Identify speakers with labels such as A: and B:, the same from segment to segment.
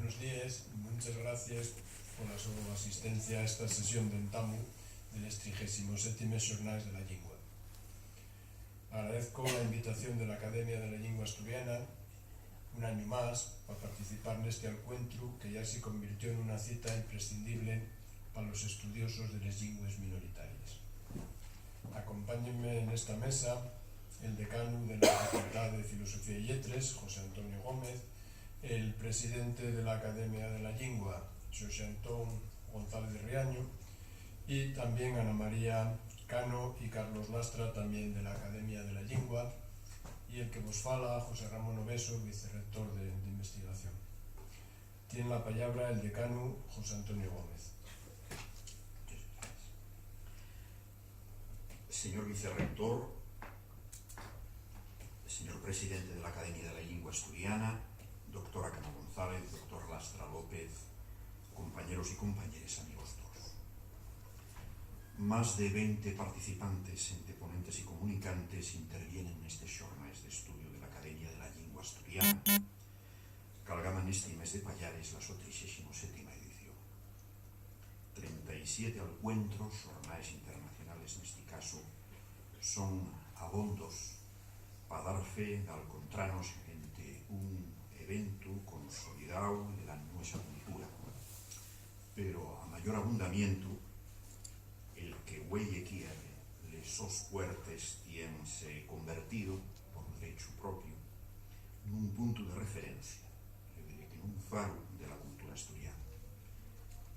A: buenos días y muchas gracias por la su asistencia a esta sesión de entamu del 37º Xornais de la Lingua. Agradezco la invitación de la Academia de la Lingua Asturiana un año más para participar en este encuentro que ya se convirtió en una cita imprescindible para los estudiosos de las lenguas minoritarias. Acompáñenme en esta mesa el decano de la Facultad de Filosofía y Letras, José Antonio Gómez, el presidente de la Academia de la Lingua, Xosé Antón González de Riaño, y también Ana María Cano y Carlos Lastra, también de la Academia de la Lingua, y el que vos fala, José Ramón Obeso, vicerrector de investigación. Tiene la palabra el decano José Antonio Gómez.
B: Señor vicerrector, señor presidente de la Academia de la Lingua Asturiana, doctora Cano González, doctor Lastra López, compañeros y compañeras, amigos todos. Más de 20 participantes entre ponentes y comunicantes intervienen en este xornais de estudio de la Academia de la Lingua Asturiana, calgaman este mes de Pallares la so 37ª edición. 37 encuentros, xornais internacionales neste caso, son abondos para dar fe de encontrarnos entre un evento consolidado de la nuestra cultura. Pero a mayor abundamiento, el que huelle quiere lesos fuertes tiense convertido, por derecho propio, nun punto de referencia, que nun faro de la cultura asturiana.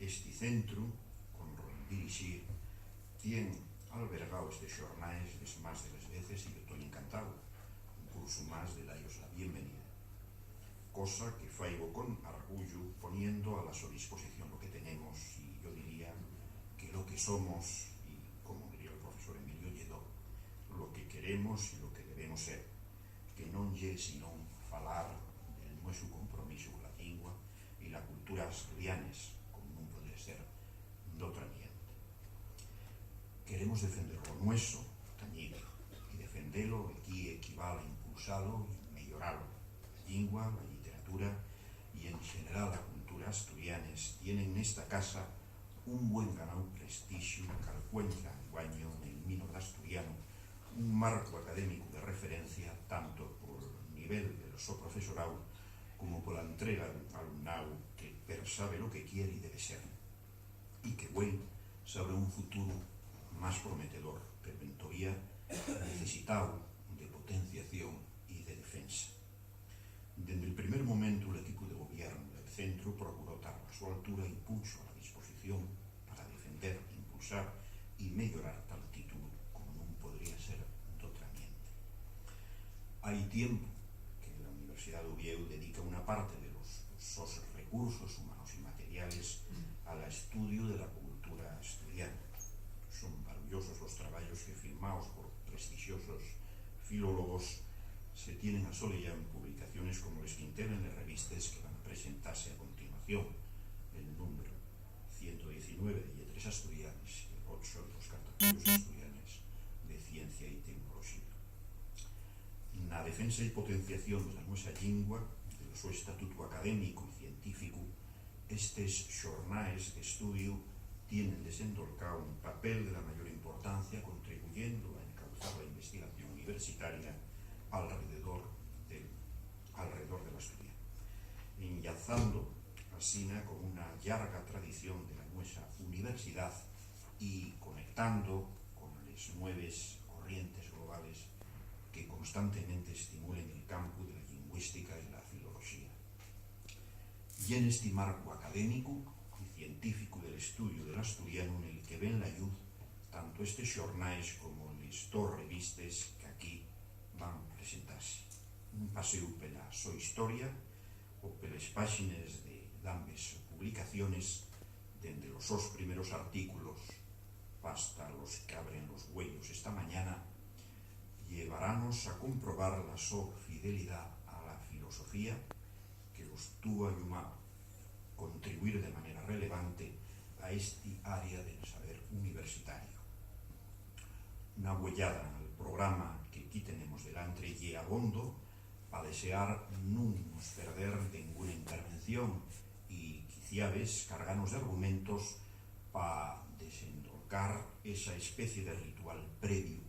B: Este centro, con dirixir, tiene albergado este xornais más de las veces y yo estoy encantado. Un curso más de daros la bienvenida. Cosa que faigo con orgullo, poniendo a la su disposición lo que tenemos y yo diría que lo que somos, y como diría el profesor Emilio Lledó, lo que queremos y lo que debemos ser, que non lle sino falar del nuestro compromiso con la lingua y la cultura asturianes, como non pode ser d'otra ambiente. Queremos defender lo nuestro, tañido, y defenderlo aquí equivale a impulsarlo y mejorarlo. La lingua, la literatura y en general la cultura asturianes tienen en esta casa un buen ganado prestigio que encuentra en guaño en el Mino de Asturiano un marco académico de referencia tanto por nivel de su profesorado como por la entrega del alumnado que persabe lo que quiere y debe ser y que güey sobre un futuro más prometedor, pero en teoría necesitado de potenciación y de defensa. Desde el primer momento, el equipo de gobierno del centro procuró estar a su altura y puso a la disposición para defender, impulsar y mejorar tal título como no podría ser de otra ambiente. Hay tiempo que la Universidad de Oviedo dedica una parte de sus recursos humanos y materiales al estudio de la cultura asturiana. Son maravillosos los trabajos que firmados por prestigiosos filólogos se tienen a solo ya en publicaciones como las que integran las revistas que van a presentarse a continuación, el número 119 de Letras Asturianas y el 8 de los Cartaculos Asturianes de Ciencia y Tecnología. En la defensa y potenciación de la nuestra lingua, de su estatuto académico y científico, estos xornais de estudio tienen desendolcado un papel de la mayor importancia contribuyendo a encauzar la investigación universitaria alrededor del asturiano, enlazando así con una larga tradición de la nuestra universidad y conectando con las nuevas corrientes globales que constantemente estimulen el campo de la lingüística y la filología. Y en este marco académico y científico del estudio del asturiano en el que ven la luz tanto este xornais como las dos revistas que aquí van a presentarse. Un paseo pela súa historia ou pelas páxinas de ambas publicaciones, desde los sus primeros artículos hasta los que abren los huellos esta mañana, llevaránnos a comprobar la su fidelidad a la filosofía que los tuvo a contribuir de manera relevante a este área del saber universitario. Una huellada en el programa que aquí tenemos delante y abondo para desear no nos perder ninguna intervención iniciaves carganos de argumentos para desendolcar esa especie de ritual previo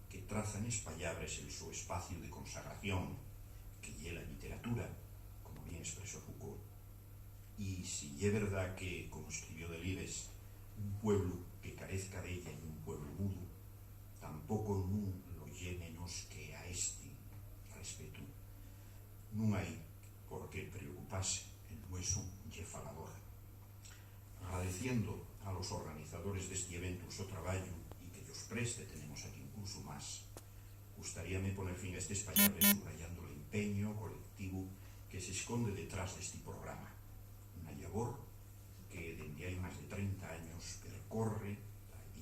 B: que traza en espallables el su espacio de consagración, que lle la literatura, como bien expresó Foucault. Y si es verdad que, como escribió Delibes, un pueblo que carezca de ella y un pueblo mudo, tampoco nun lo lle menos que a este respeto. Non hai por que preocuparse, el nueso lle falador. Agradeciendo a los organizadores deste evento o seu traballo e que llos preste, tenemos aquí un curso más, gustaríame poner fin a este espallable subrayando el empeño colectivo que se esconde detrás deste programa. Unha labor que dende hai máis de 30 años percorre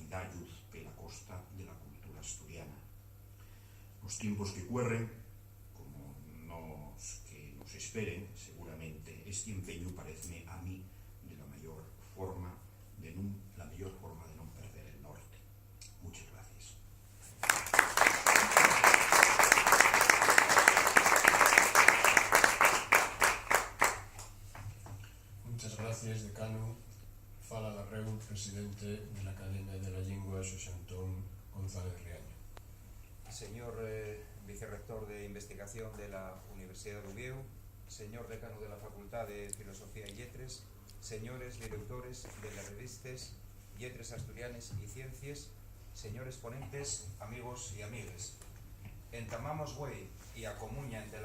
B: e dá luz pela costa de la cultura asturiana. Nos tiempos que cuerren, como nos que nos esperen, seguramente este empeño pareceme a mí de la mayor forma de non perder el norte. Muchas gracias.
A: Muchas gracias, decano. Fala Darreu, presidente de la Academia de la Lingua, Xosé Antón González Riaño.
C: Señor vicerrector de Investigación de la Universidad de Oviedo, señor decano de la Facultad de Filosofía y Lletres, señores directores de las revistas Lletres Asturianes y Ciencias, señores ponentes, amigos y amigues. Entamamos güey y a comuña entre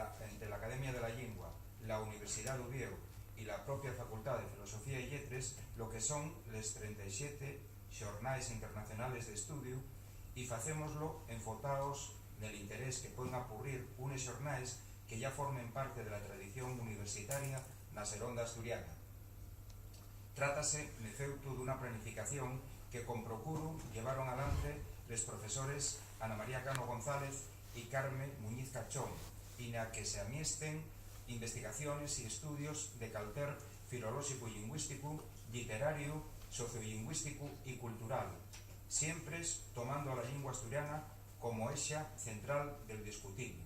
C: la Academia de la Lingua, la Universidad de Oviedo y la propia Facultad de Filosofía y Lletres lo que son les 37 xornais internacionales de estudio e facémoslo enfotados del interés que poden apurrir unes xornais que ya formen parte de la tradición universitaria na Seronda asturiana. Trátase, de feuto, dunha planificación que con procuro llevaron alante les profesores Ana María Cano González e Carme Muñiz Cachón, e na que se amiesten investigaciones e estudios de calter filolóxico e lingüístico, literario, sociolingüístico e cultural, siempre tomando a la lingua asturiana como exa central del discutible.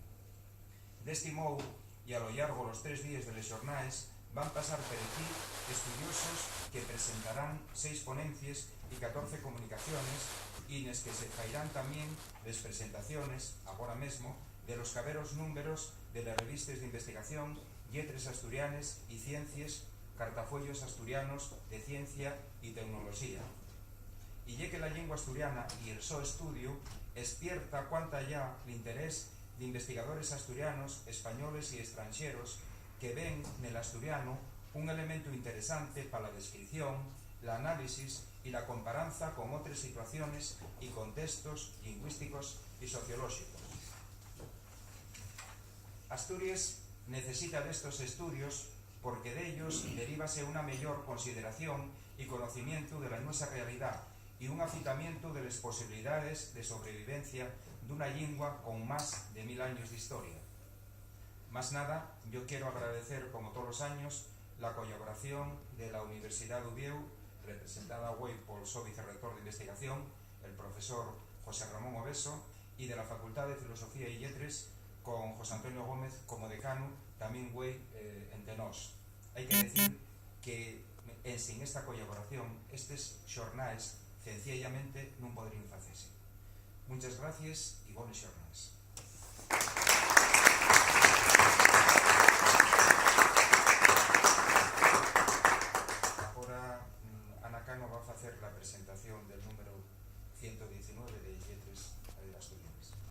C: Deste modo, e a lo largo los 3 días de les xornais, van pasar per aquí estudiosos que presentarán 6 ponencias e 14 comunicaciones e nes que se fairán tamén les presentaciones, agora mesmo, de los caberos números de las revistas de investigación Lletres Asturianes y Ciencias, cartafollos asturianos de ciencia y tecnología. Y ya que la lengua asturiana y el so estudio despierta cuanta ya el interés de investigadores asturianos, españoles y extranjeros que ven en el asturiano un elemento interesante para la descripción, la análisis y la comparanza con otras situaciones y contextos lingüísticos y sociológicos. Asturias necesita de estos estudios porque de ellos derívase una mayor consideración y conocimiento de la nuestra realidad y un afitamiento de las posibilidades de sobrevivencia de una lengua con más de 1000 años de historia. Más nada, yo quiero agradecer, como todos los años, la colaboración de la Universidad de Oviedo, representada hoy por el vicerrector de investigación, el profesor José Ramón Obeso, y de la Facultad de Filosofía y Lletres, con José Antonio Gómez como decano, tamén güey entre nós. Hai que decir que sin esta colaboración estes xornais sencillamente non poderían facese. Muchas gracias e bones xornais. Agora Ana Cano va a facer la presentación del número 110